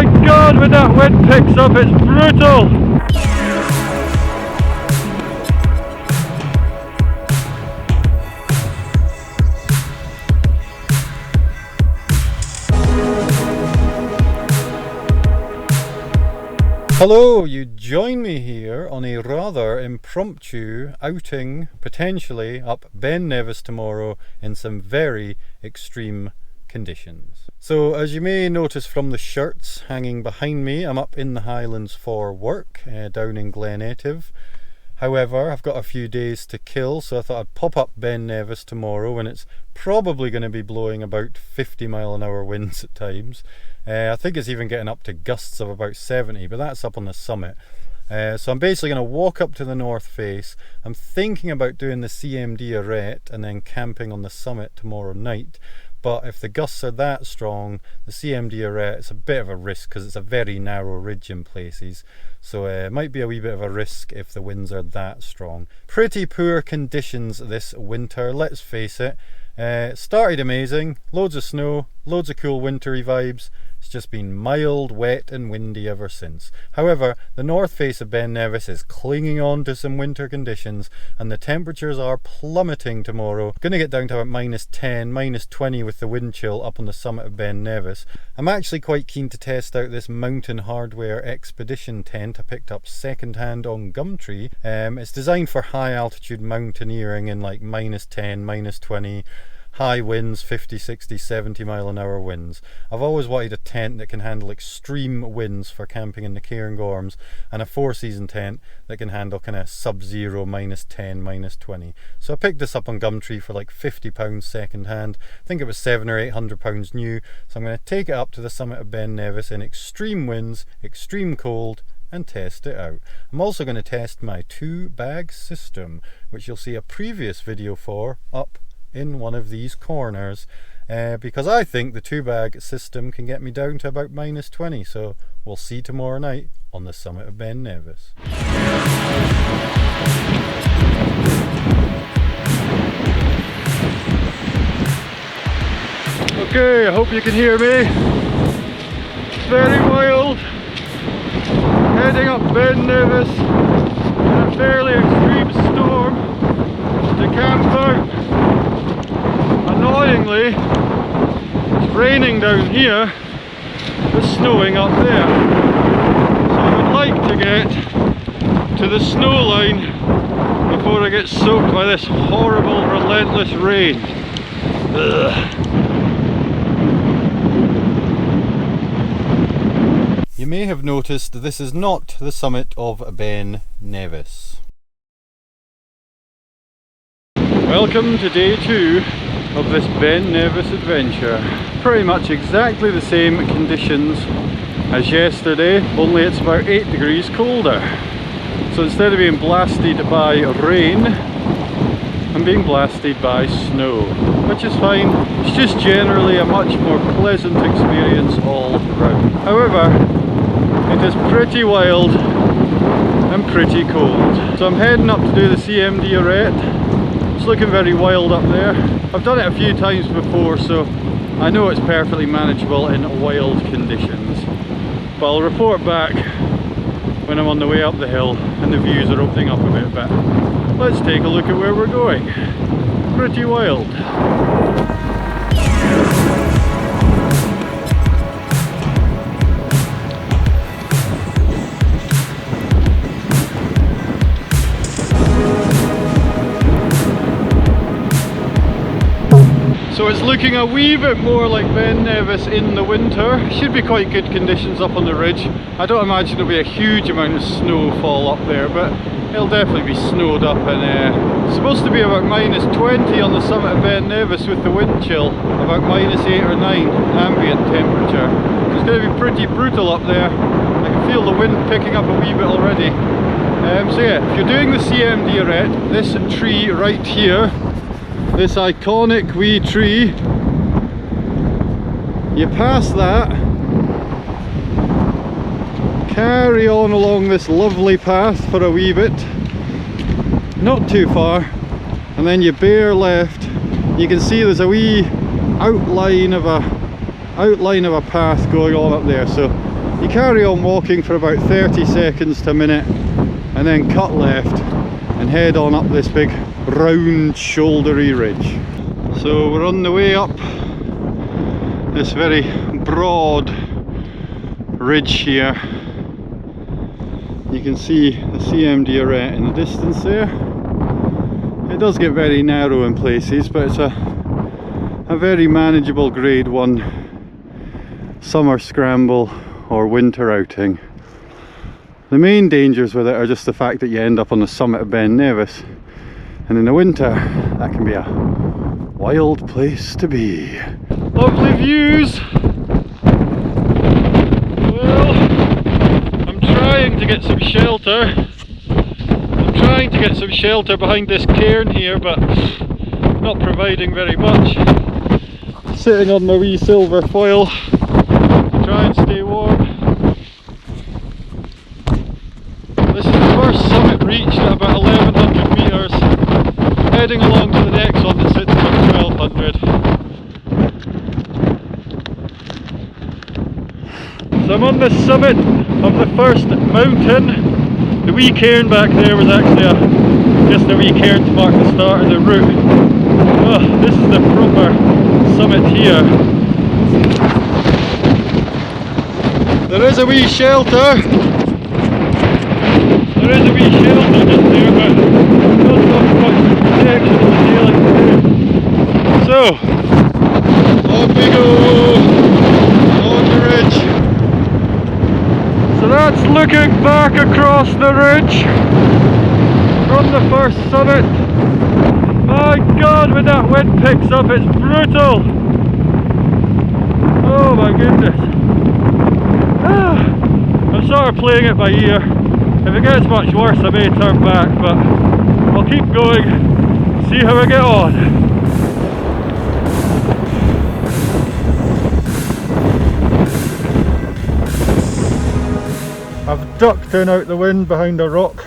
my god, when that wind picks up, it's brutal! Hello, you join me here on a rather impromptu outing, potentially up Ben Nevis tomorrow in some very extreme conditions. So as you may notice from the shirts hanging behind me, I'm up in the Highlands for work, down in Glen Etive. However, I've got a few days to kill, so I thought I'd pop up Ben Nevis tomorrow when it's probably going to be blowing about 50-mile-an-hour winds at times. I think it's even getting up to gusts of about 70, but that's up on the summit. So I'm basically going to walk up to the north face. I'm thinking about doing the CMD Arete and then camping on the summit tomorrow night. But if the gusts are that strong, the CMD Arete, it's a bit of a risk because it's a very narrow ridge in places. So it might be a wee bit of a risk if the winds are that strong. Pretty poor conditions this winter, let's face it. Started amazing, loads of snow, loads of cool wintry vibes. It's just been mild, wet and windy ever since. However, the north face of Ben Nevis is clinging on to some winter conditions and the temperatures are plummeting tomorrow. Going to get down to about -10, -20 with the wind chill up on the summit of Ben Nevis. I'm actually quite keen to test out this mountain hardware expedition tent I picked up second hand on Gumtree. It's designed for high altitude mountaineering in like -10, -20. High winds, 50, 60, 70 mile an hour winds. I've always wanted a tent that can handle extreme winds for camping in the Cairngorms and a four-season tent that can handle kind of sub-zero, -10, -20. So I picked this up on Gumtree for like £50 second hand. I think it was £700 or £800 new. So I'm going to take it up to the summit of Ben Nevis in extreme winds, extreme cold, and test it out. I'm also going to test my 2-bag system, which you'll see a previous video for up in one of these corners, because I think the 2-bag system can get me down to about -20. So we'll see tomorrow night on the summit of Ben Nevis. Okay, I hope you can hear me. It's very wild. Heading up Ben Nevis in a fairly extreme storm to camp out. Annoyingly, it's raining down here, it's snowing up there. So I would like to get to the snow line before I get soaked by this horrible, relentless rain. Ugh. You may have noticed this is not the summit of Ben Nevis. Welcome to day 2 of this Ben Nevis adventure. Pretty much exactly the same conditions as yesterday, only it's about 8 degrees colder. So instead of being blasted by rain, I'm being blasted by snow, which is fine. It's just generally a much more pleasant experience all round. However, it is pretty wild and pretty cold. So I'm heading up to do the CMD Arete. It's looking very wild up there. I've done it a few times before, so I know it's perfectly manageable in wild conditions. But I'll report back when I'm on the way up the hill and the views are opening up a bit. But let's take a look at where we're going. Pretty wild. So it's looking a wee bit more like Ben Nevis in the winter. Should be quite good conditions up on the ridge. I don't imagine there'll be a huge amount of snowfall up there, but it'll definitely be snowed up, and it's supposed to be about -20 on the summit of Ben Nevis with the wind chill, about -8 or 9 ambient temperature. So it's going to be pretty brutal up there. I can feel the wind picking up a wee bit already. So yeah, if you're doing the CMD Arete, this tree right here, this iconic wee tree, you pass that, carry on along this lovely path for a wee bit, not too far, and then you bear left. You can see there's a wee outline of a path going on up there, so You carry on walking for about 30 seconds to a minute and then cut left and head on up this big round shouldery ridge. So we're on the way up this very broad ridge here. You can see the CMD Arete in the distance there. It does get very narrow in places, but it's a very manageable grade 1 summer scramble or winter outing. The main dangers with it are just the fact that you end up on the summit of Ben Nevis, and in the winter that can be a wild place to be. Lovely views! Well, I'm trying to get some shelter. I'm trying to get some shelter behind this cairn here, but not providing very much. Sitting on my wee silver foil to try and stay warm. This is the first summit reached at about 1100 metres, heading along to the next one that sits about 1200. So I'm on the summit of the first mountain. The wee cairn back there was actually just a wee cairn to mark the start of the route. Oh, this is the proper summit here. There is a wee shelter. There is a wee shelter just there, but not so much protection in the daylight today. So, off we go on the ridge. So that's looking back across the ridge from the first summit. My God, when that wind picks up, it's brutal. Oh my goodness. I'm sort of playing it by ear. If it gets much worse, I may turn back, but I'll keep going, see how I get on. I've ducked in out the wind behind a rock.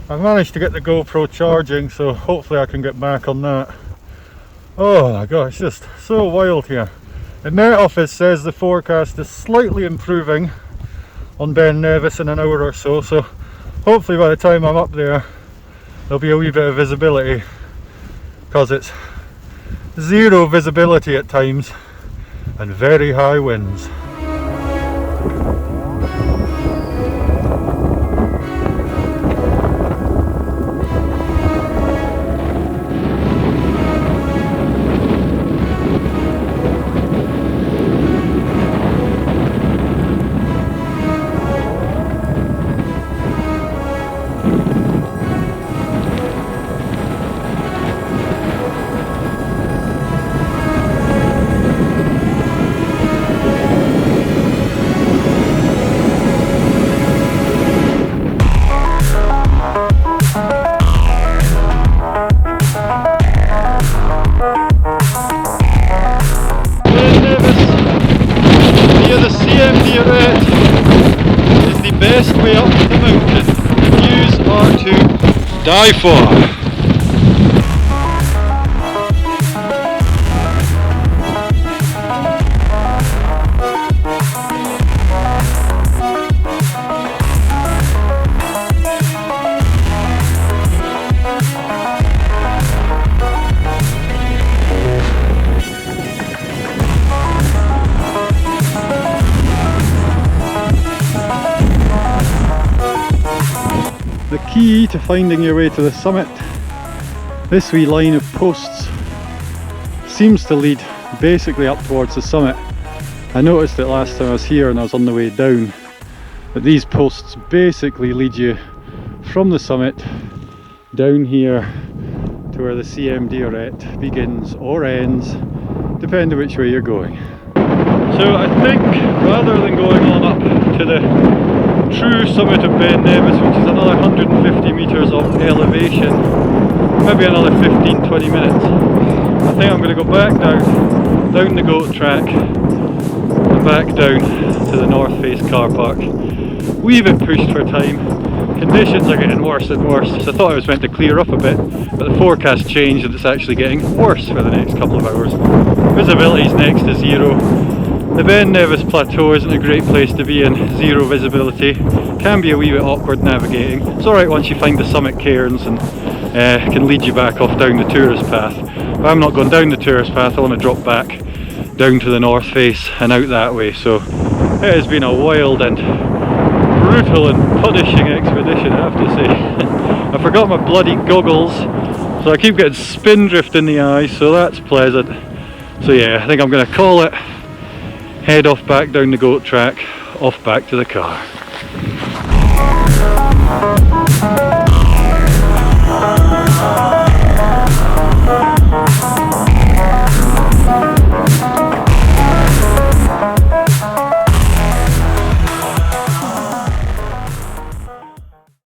I've managed to get the GoPro charging, so hopefully I can get back on that. Oh my gosh, it's just so wild here. The Met Office says the forecast is slightly improving on Ben Nevis in an hour or so, so hopefully by the time I'm up there there'll be a wee bit of visibility, because it's zero visibility at times and very high winds. CMD Arete is the best way up the mountain. The views are to die for. The key to finding your way to the summit, this wee line of posts seems to lead basically up towards the summit. I noticed it last time I was here and I was on the way down, but these posts basically lead you from the summit down here to where the CMD Arete begins or ends, depending which way you're going. So I think rather than going on up to the true summit of Ben Nevis, which is another 150 metres of elevation, maybe another 15-20 minutes, I think I'm going to go back down the goat track and back down to the North Face car park. Wee bit pushed for time. Conditions are getting worse and worse, so I thought it was meant to clear up a bit, but the forecast changed and it's actually getting worse for the next couple of hours. Visibility is next to zero. The Ben Nevis Plateau isn't a great place to be in zero visibility. Can be a wee bit awkward navigating. It's alright once you find the summit cairns and can lead you back off down the tourist path. But I'm not going down the tourist path, I want to drop back down to the north face and out that way. So it has been a wild and brutal and punishing expedition, I have to say. I forgot my bloody goggles, so I keep getting spin drift in the eye, so that's pleasant. So yeah, I think I'm going to call it, head off back down the goat track, off back to the car.